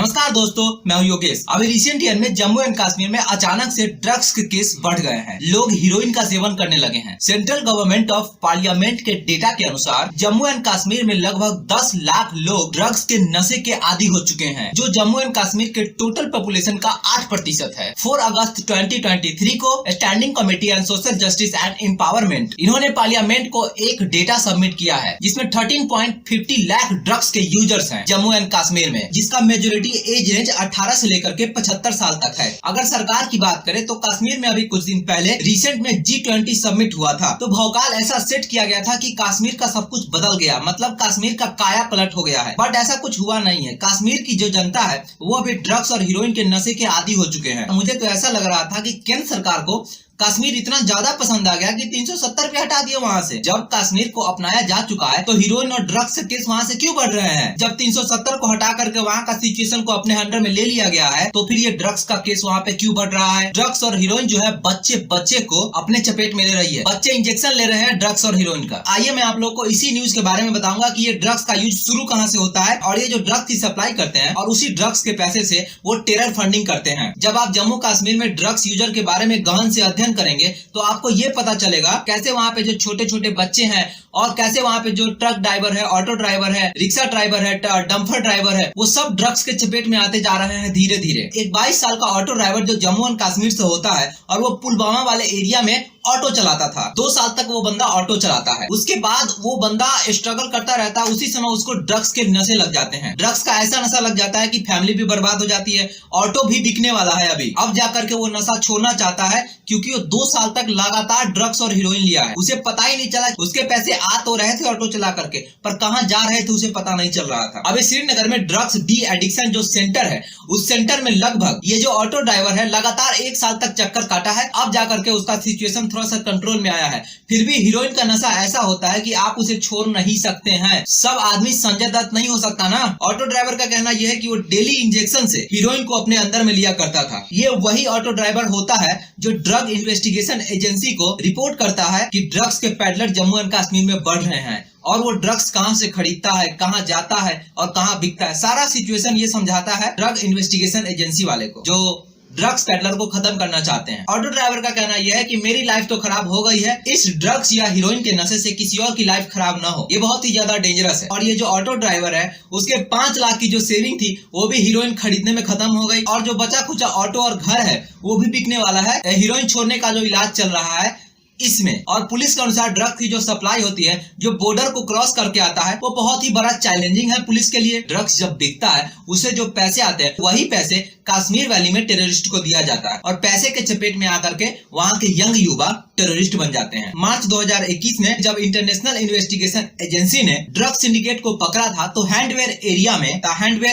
नमस्कार दोस्तों, मैं हूं योगेश। अभी रिसेंट ईयर में जम्मू एंड कश्मीर में अचानक से ड्रग्स के केस बढ़ गए हैं। लोग हीरोइन का सेवन करने लगे हैं। सेंट्रल गवर्नमेंट ऑफ पार्लियामेंट के डेटा के अनुसार जम्मू एंड कश्मीर में लगभग 10 लाख लोग ड्रग्स के नशे के आदी हो चुके हैं, जो जम्मू एंड कश्मीर के टोटल पॉपुलेशन का 8% है। 4 अगस्त 2023 को standing committee and social justice and empowerment इन्होंने पार्लियामेंट को एक डेटा सबमिट किया है, जिसमें 13.50 लाख ड्रग्स के यूजर्स हैं जम्मू एंड कश्मीर में, जिसका मेजोरिटी एज रेंज 18 से लेकर के 75 साल तक है। अगर सरकार की बात करें तो कश्मीर में अभी कुछ दिन पहले रिसेंट में G20 समिट हुआ था, तो भौकाल ऐसा सेट किया गया था कि कश्मीर का सब कुछ बदल गया, मतलब कश्मीर का काया पलट हो गया है। बट ऐसा कुछ हुआ नहीं है। कश्मीर की जो जनता है वो अभी ड्रग्स और हीरोइन के नशे के आदी हो चुके हैं। मुझे तो ऐसा लग रहा था कि केंद्र सरकार को कश्मीर इतना ज्यादा पसंद आ गया कि 370 पे हटा दिया वहाँ से। जब कश्मीर को अपनाया जा चुका है तो हीरोइन और ड्रग्स के केस वहाँ से क्यों बढ़ रहे हैं? जब 370 को हटा करके वहाँ का सिचुएशन को अपने अंडर में ले लिया गया है, तो फिर ये ड्रग्स का केस वहाँ पे क्यों बढ़ रहा है? ड्रग्स और हीरोइन जो है बच्चे को अपने चपेट में ले रही है। बच्चे इंजेक्शन ले रहे हैं ड्रग्स और हीरोइन का। आइए मैं आप लोग को इसी न्यूज के बारे में बताऊंगा कि ये ड्रग्स का यूज शुरू कहाँ से होता है और ये जो ड्रग्स की सप्लाई करते हैं और उसी ड्रग्स के पैसे से वो टेरर फंडिंग करते हैं। जब आप जम्मू कश्मीर में ड्रग्स यूजर के बारे में गहन से अध्ययन करेंगे तो आपको ये पता चलेगा कैसे वहाँ पे जो छोटे छोटे बच्चे हैं और कैसे वहाँ पे जो ट्रक ड्राइवर है, ऑटो ड्राइवर है, रिक्शा ड्राइवर है, डंपर ड्राइवर है, वो सब ड्रग्स के चपेट में आते जा रहे हैं धीरे धीरे। एक 22 साल का ऑटो ड्राइवर जो जम्मू एंड कश्मीर से होता है और वो पुलवामा वाले एरिया में ऑटो चलाता था। 2 साल तक वो बंदा ऑटो चलाता है। उसके बाद वो बंदा स्ट्रगल करता रहता है। उसी समय उसको ड्रग्स के नशे लग जाते हैं। ड्रग्स का ऐसा नशा लग जाता है कि फैमिली भी बर्बाद हो जाती है, ऑटो भी बिकने वाला है अभी। अब जाकर के वो नशा छोड़ना चाहता है क्योंकि वो 2 साल तक लगातार ड्रग्स और हीरोइन लिया है। उसे पता ही नहीं चला, उसके पैसे आ तो रहे थे ऑटो चला करके, पर कहाँ जा रहे थे उसे पता नहीं चल रहा था। अभी श्रीनगर में ड्रग्स डी एडिक्शन जो सेंटर है, उस सेंटर में लगभग ये जो ऑटो ड्राइवर है लगातार 1 साल तक चक्कर काटा है। अब जाकर के उसका सिचुएशन थोड़ा सा कंट्रोल में आया है। फिर भी हीरोइन का नशा ऐसा होता है कि आप उसे छोड़ नहीं सकते हैं। सब आदमी संजय दत्त नहीं हो सकता ना। ऑटो ड्राइवर का कहना यह है कि वो डेली इंजेक्शन से हीरोइन को अपने अंदर में लिया करता था। ये वही ऑटो ड्राइवर होता है जो ड्रग इन्वेस्टिगेशन एजेंसी को रिपोर्ट करता है कि ड्रग्स के पैडलर जम्मू एंड कश्मीर में बढ़ रहे हैं और वो ड्रग्स कहां से खरीदता है, कहां जाता है और कहां बिकता है। सारा सिचुएशन ये समझाता है ड्रग इन्वेस्टिगेशन एजेंसी वाले को, जो ड्रग्स पैडलर को खत्म करना चाहते हैं। ऑटो ड्राइवर का कहना यह है कि मेरी लाइफ तो खराब हो गई है, इस ड्रग्स या हीरोइन के नशे से किसी और की लाइफ खराब ना हो। ये बहुत ही ज्यादा डेंजरस है। और ये जो ऑटो ड्राइवर है उसके 5 लाख की जो सेविंग थी वो भी हीरोइन खरीदने में खत्म हो गई और जो बचा खुचा ऑटो और घर है वो भी बिकने वाला है। हीरोइन छोड़ने का जो इलाज चल रहा है इसमें। और पुलिस के अनुसार ड्रग्स की जो सप्लाई होती है जो बॉर्डर को क्रॉस करके आता है वो बहुत ही बड़ा चैलेंजिंग है पुलिस के लिए। ड्रग्स जब बिकता है उसे जो पैसे आते हैं वही पैसे कश्मीर वैली में टेररिस्ट को दिया जाता है और पैसे के चपेट में आकर के वहाँ के यंग युवा टेररिस्ट बन जाते हैं। मार्च 2021 में जब इंटरनेशनल इन्वेस्टिगेशन एजेंसी ने ड्रग सिंडिकेट को पकड़ा था तो हैंडवेयर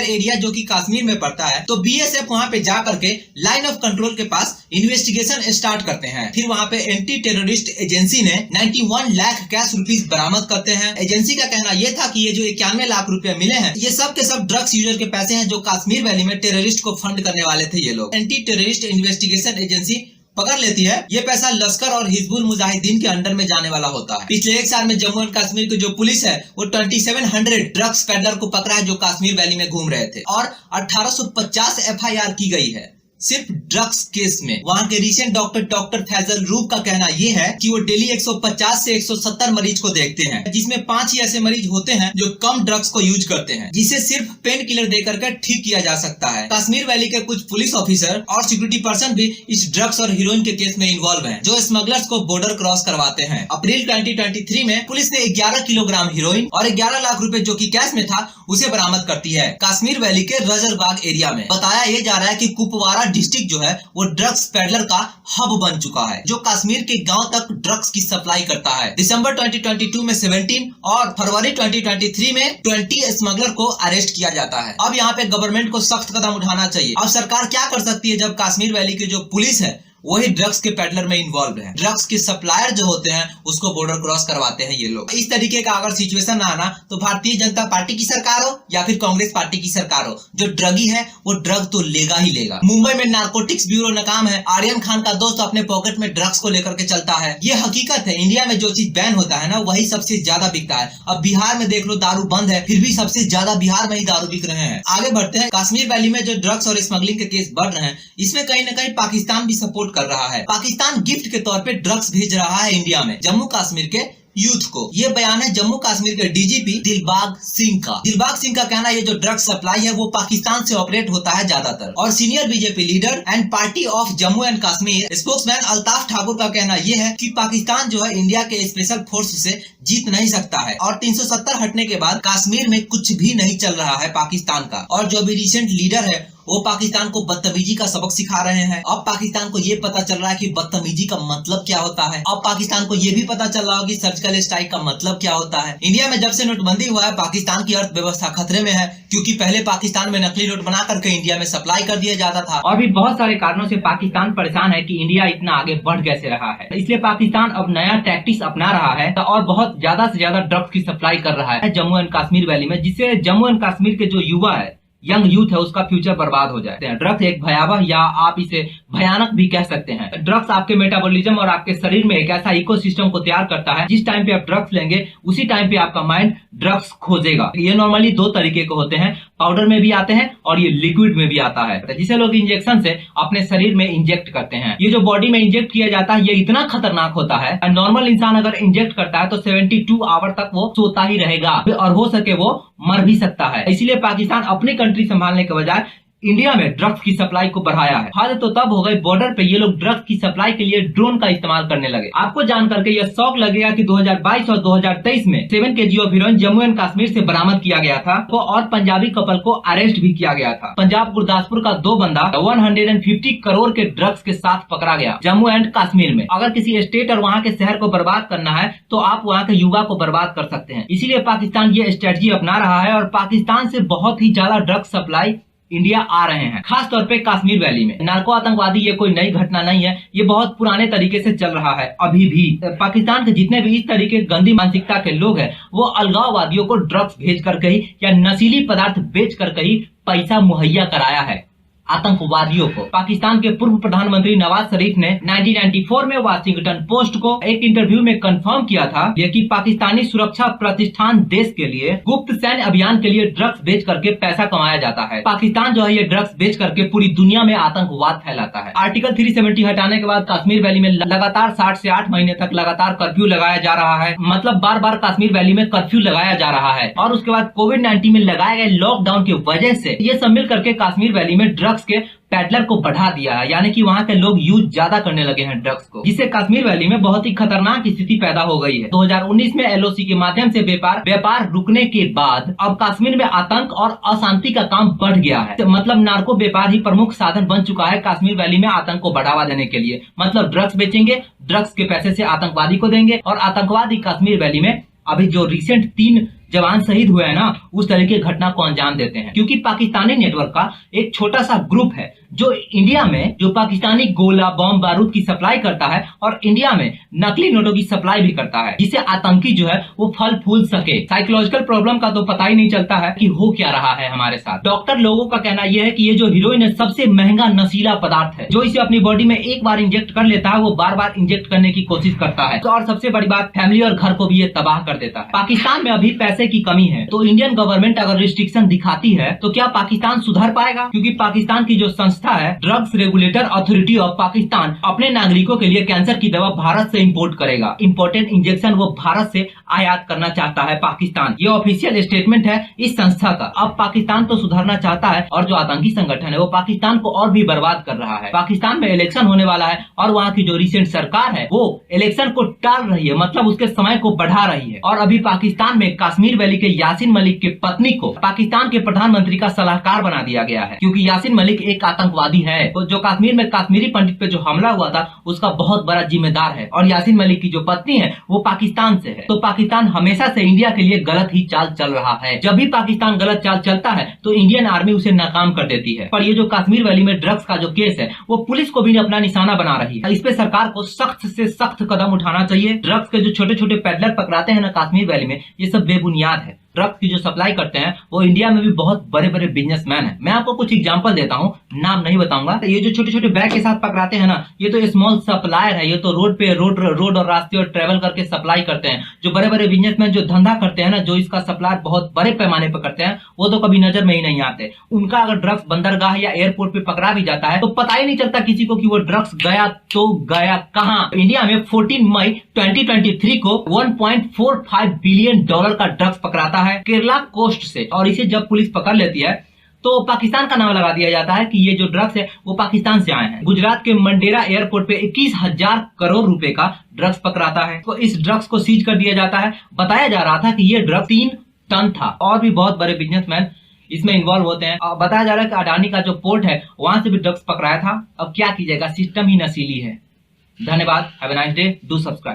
एरिया जो कि कश्मीर में पड़ता है, तो बीएसएफ वहाँ पे जा करके लाइन ऑफ कंट्रोल के पास इन्वेस्टिगेशन स्टार्ट करते हैं। फिर वहाँ पे एंटी टेररिस्ट एजेंसी ने 91 लाख कैश रुपीस बरामद करते हैं। एजेंसी का कहना यह था कि ये जो 91 लाख रुपए मिले हैं ये सब के सब ड्रग्स यूजर के पैसे हैं जो कश्मीर वैली में टेररिस्ट को फंड करने वाले थे ये लोग। एंटी टेररिस्ट इन्वेस्टिगेशन एजेंसी पकड़ लेती है। ये पैसा लश्कर और हिजबुल मुजाहिदीन के अंडर में जाने वाला होता है। पिछले 1 साल में जम्मू एंड कश्मीर की जो पुलिस है वो 2700 ड्रग्स पैडलर को पकड़ा है जो कश्मीर वैली में घूम रहे थे और 1850 FIR की गई है सिर्फ ड्रग्स केस में। वहाँ के रिसेंट डॉक्टर फैजल रूब का कहना यह है कि वो डेली 150 से 170 मरीज को देखते हैं, जिसमें 5 ही ऐसे मरीज होते हैं जो कम ड्रग्स को यूज करते हैं, जिसे सिर्फ पेन किलर देकर के ठीक किया जा सकता है। कश्मीर वैली के कुछ पुलिस ऑफिसर और सिक्योरिटी पर्सन भी इस ड्रग्स और हीरोइन के केस में इन्वॉल्व हैं, जो स्मगलर्स को बॉर्डर क्रॉस करवाते हैं। अप्रैल 2023 में पुलिस ने 11 किलोग्राम हीरोइन और 11 लाख रुपए जो कि कैश में था उसे बरामद करती है कश्मीर वैली के रजरबाग एरिया में। बताया यह जा रहा है कि कुपवारा डिस्ट्रिक्ट जो है वो ड्रग्स पैडलर का हब बन चुका है, जो कश्मीर के गांव तक ड्रग्स की सप्लाई करता है। दिसंबर 2022 में 17 और फरवरी 2023 में 20 स्मगलर को अरेस्ट किया जाता है। अब यहाँ पे गवर्नमेंट को सख्त कदम उठाना चाहिए। अब सरकार क्या कर सकती है जब कश्मीर वैली की जो पुलिस है वही ड्रग्स के पेडलर में इन्वॉल्व है। ड्रग्स के सप्लायर जो होते हैं उसको बॉर्डर क्रॉस करवाते हैं ये लोग। इस तरीके का अगर सिचुएशन आना तो भारतीय जनता पार्टी की सरकार हो या फिर कांग्रेस पार्टी की सरकार हो, जो ड्रगी है वो ड्रग तो लेगा ही लेगा। मुंबई में नारकोटिक्स ब्यूरो नाकाम है। आर्यन खान का दोस्त अपने पॉकेट में ड्रग्स को लेकर के चलता है। ये हकीकत है। इंडिया में जो चीज बैन होता है ना वही सबसे ज्यादा बिकता है। अब बिहार में देख लो दारू बंद है, फिर भी सबसे ज्यादा बिहार में ही दारू बिक रहे हैं। आगे बढ़ते हैं। कश्मीर वैली में जो ड्रग्स और स्मगलिंग के केस बढ़ रहे हैं, इसमें कहीं ना कहीं पाकिस्तान भी सपोर्ट कर रहा है। पाकिस्तान गिफ्ट के तौर पे ड्रग्स भेज रहा है इंडिया में जम्मू कश्मीर के यूथ को। ये बयान है जम्मू कश्मीर के डीजीपी दिलबाग सिंह का। दिलबाग सिंह का कहना है ये जो ड्रग्स सप्लाई है वो पाकिस्तान से ऑपरेट होता है ज्यादातर। और senior BJP leader and party of Jammu and Kashmir spokesman Altaf Thakur का कहना ये है कि पाकिस्तान जो है इंडिया के स्पेशल फोर्स से जीत नहीं सकता है और 370 हटने के बाद कश्मीर में कुछ भी नहीं चल रहा है पाकिस्तान का। और जो भी रिसेंट लीडर है वो पाकिस्तान को बदतमीजी का सबक सिखा रहे हैं। अब पाकिस्तान को ये पता चल रहा है कि बदतमीजी का मतलब क्या होता है। अब पाकिस्तान को ये भी पता चल रहा है कि सर्जिकल स्ट्राइक का मतलब क्या होता है। इंडिया में जब से नोटबंदी हुआ है पाकिस्तान की अर्थव्यवस्था खतरे में है, क्योंकि पहले पाकिस्तान में नकली नोट बना करके इंडिया में सप्लाई कर दिया जाता था। और भी बहुत सारे कारणों से पाकिस्तान परेशान है कि इंडिया इतना आगे बढ़ कैसे रहा है। इसलिए पाकिस्तान अब नया टैक्टिक्स अपना रहा है और बहुत ज्यादा से ज्यादा ड्रग्स की सप्लाई कर रहा है जम्मू एंड कश्मीर वैली में, जिससे जम्मू एंड कश्मीर के जो युवा है, यंग यूथ है, उसका फ्यूचर बर्बाद हो जाए। ड्रग्स एक भयावह या आप इसे भयानक भी कह सकते हैं। ड्रग्स आपके मेटाबॉलिज्म और आपके शरीर में एक ऐसा इकोसिस्टम को तैयार करता है, जिस टाइम पे आप ड्रग्स लेंगे उसी टाइम पे आपका माइंड ड्रग्स खोजेगा। ये नॉर्मली दो तरीके के होते हैं, पाउडर में भी आते हैं और ये लिक्विड में भी आता है, जिसे लोग इंजेक्शन से अपने शरीर में इंजेक्ट करते हैं। ये जो बॉडी में इंजेक्ट किया जाता है ये इतना खतरनाक होता है, नॉर्मल इंसान अगर इंजेक्ट करता है तो 72 आवर तक वो सोता ही रहेगा और हो सके वो मर भी सकता है। इसलिए पाकिस्तान अपनी कंट्री संभालने के बजाय इंडिया में ड्रग्स की सप्लाई को बढ़ाया है। हाल तो तब हो गई बॉर्डर पे ये लोग ड्रग्स की सप्लाई के लिए ड्रोन का इस्तेमाल करने लगे। आपको जान करके यह शौक लगेगा कि 2022 और 2023 में 7 kg of heroine Jammu and Kashmir से बरामद किया गया था और पंजाबी कपल को अरेस्ट भी किया गया था। पंजाब गुरदासपुर का 2 बंदा 150 करोड़ के ड्रग्स के साथ पकड़ा गया जम्मू एंड कश्मीर में। अगर किसी स्टेट और वहाँ के शहर को बर्बाद करना है तो आप वहाँ के युवा को बर्बाद कर सकते हैं। इसीलिए पाकिस्तान ये स्ट्रेटजी अपना रहा है और पाकिस्तान से बहुत ही ज्यादा ड्रग्स सप्लाई इंडिया आ रहे हैं, खास तौर पे कश्मीर वैली में। नार्को आतंकवादी ये कोई नई घटना नहीं है, ये बहुत पुराने तरीके से चल रहा है। अभी भी पाकिस्तान के जितने भी इस तरीके गंदी मानसिकता के लोग हैं वो अलगाववादियों को ड्रग्स भेज कर कहीं या नशीली पदार्थ बेच कर कहीं पैसा मुहैया कराया है आतंकवादियों को। पाकिस्तान के पूर्व प्रधानमंत्री नवाज शरीफ ने 1994 में वाशिंगटन पोस्ट को एक इंटरव्यू में कंफर्म किया था कि पाकिस्तानी सुरक्षा प्रतिष्ठान देश के लिए गुप्त सैन्य अभियान के लिए ड्रग्स बेच करके पैसा कमाया जाता है। पाकिस्तान जो है ये ड्रग्स बेच करके पूरी दुनिया में आतंकवाद फैलाता है। आर्टिकल 370 हटाने के बाद कश्मीर वैली में लगातार 7 से 8 महीने तक लगातार कर्फ्यू लगाया जा रहा है। मतलब बार बार कश्मीर वैली में कर्फ्यू लगाया जा रहा है और उसके बाद कोविड-19 में लगाए गए लॉकडाउन की वजह से ये सब मिल करके कश्मीर वैली में ड्रग्स के पैडलर को बढ़ा दिया है, यानी कि वहाँ के लोग यूज ज्यादा करने लगे हैं ड्रग्स को, जिससे कश्मीर वैली में बहुत ही खतरनाक स्थिति पैदा हो गई है। 2019 में एलओसी के माध्यम से व्यापार रुकने के बाद अब कश्मीर में आतंक और अशांति का काम बढ़ गया है। मतलब नार्को व्यापार ही प्रमुख साधन बन चुका है कश्मीर वैली में आतंक को बढ़ावा देने के लिए। मतलब ड्रग्स बेचेंगे, ड्रग्स के पैसे से आतंकवादी को देंगे और आतंकवादी कश्मीर वैली में अभी जो रिसेंट 3 जवान शहीद हुए हैं ना, उस तरह की घटना को अंजाम देते हैं। क्योंकि पाकिस्तानी नेटवर्क का एक छोटा सा ग्रुप है जो इंडिया में जो पाकिस्तानी गोला बम बारूद की सप्लाई करता है और इंडिया में नकली नोटों की सप्लाई भी करता है, जिससे आतंकी जो है वो फल फूल सके। साइकोलॉजिकल प्रॉब्लम का तो पता ही नहीं चलता है कि हो क्या रहा है हमारे साथ। डॉक्टर लोगों का कहना यह है कि ये जो हीरोइन है सबसे महंगा नशीला पदार्थ है। जो इसे अपनी बॉडी में एक बार इंजेक्ट कर लेता है वो बार बार इंजेक्ट करने की कोशिश करता है। तो और सबसे बड़ी बात, फैमिली और घर को भी ये तबाह कर देता है। पाकिस्तान में अभी पैसे की कमी है, तो इंडियन गवर्नमेंट अगर रिस्ट्रिक्शन दिखाती है तो क्या पाकिस्तान सुधर पाएगा? क्योंकि पाकिस्तान की जो संस्था है drugs regulator authority of Pakistan अपने नागरिकों के लिए कैंसर की दवा भारत से इंपोर्ट करेगा। इंपोर्टेड इंजेक्शन वो भारत से आयात करना चाहता है पाकिस्तान। ये ऑफिशियल स्टेटमेंट है इस संस्था का। अब पाकिस्तान तो सुधरना चाहता है और जो आतंकी संगठन है वो पाकिस्तान को और भी बर्बाद कर रहा है। पाकिस्तान में इलेक्शन होने वाला है और वहाँ की जो रिसेंट सरकार है वो इलेक्शन को टाल रही है, मतलब उसके समय को बढ़ा रही है। और अभी पाकिस्तान में कश्मीर वैली के यासीन मलिक की पत्नी को पाकिस्तान के प्रधानमंत्री का सलाहकार बना दिया गया है, क्योंकि यासीन मलिक एक आतंक आतंकवादी है, तो जो कश्मीर में कश्मीरी पंडित पे जो हमला हुआ था उसका बहुत बड़ा जिम्मेदार है। और यासीन मलिक की जो पत्नी है वो पाकिस्तान से है। तो पाकिस्तान हमेशा से इंडिया के लिए गलत ही चाल चल रहा है। जब भी पाकिस्तान गलत चाल चलता है तो इंडियन आर्मी उसे नाकाम कर देती है। पर ये जो कश्मीर वैली में ड्रग्स का जो केस है वो पुलिस को भी अपना निशाना बना रही है। इस पे सरकार को सख्त से सख्त कदम उठाना चाहिए। ड्रग्स के जो छोटे छोटे पेडलर पकड़ाते हैं ना कश्मीर वैली में, ये सब बेबुनियाद है। ड्रग्स की जो सप्लाई करते हैं वो इंडिया में भी बहुत बड़े बड़े बिजनेसमैन हैं। मैं आपको कुछ एग्जांपल देता हूं, नाम नहीं बताऊंगा। तो ये जो छोटे छोटे बैग के साथ पकड़ाते हैं ना, ये तो स्मॉल सप्लायर है। ये तो रोड और रास्ते और ट्रेवल करके सप्लाई करते हैं। जो बड़े बड़े बिजनेसमैन जो धंधा करते हैं ना, जो इसका सप्लाई बहुत बड़े पैमाने पर करते हैं, वो तो कभी नजर में ही नहीं आते। उनका अगर ड्रग्स बंदरगाह या एयरपोर्ट पे पकड़ा भी जाता है तो पता ही नहीं चलता किसी को कि वो ड्रग्स गया तो गया कहां। इंडिया में 14 मई 2023 को $1.45 बिलियन का ड्रग्स पकड़ाता है केरला कोस्ट से। और इसे जब पुलिस पकड़ लेती है तो पाकिस्तान का नाम लगा दिया जाता है कि ये जो ड्रग्स है वो पाकिस्तान से आए हैं। गुजरात के मंडेरा एयरपोर्ट पे 21,000 करोड़ रुपए का ड्रग्स पकड़ाता है। तो इस ड्रग्स को सीज कर दिया जाता है। बताया जा रहा था कि ये ड्रग्स 3 टन था। और भी बहुत बड़े बिजनेसमैन इसमें इन्वॉल्व होते हैं। बताया जा रहा है कि अडानी का जो पोर्ट है वहां से भी ड्रग्स पकड़ाया था। अब क्या कीजिएगा, सिस्टम ही नशीली है। धन्यवाद। Have a nice day. Do subscribe.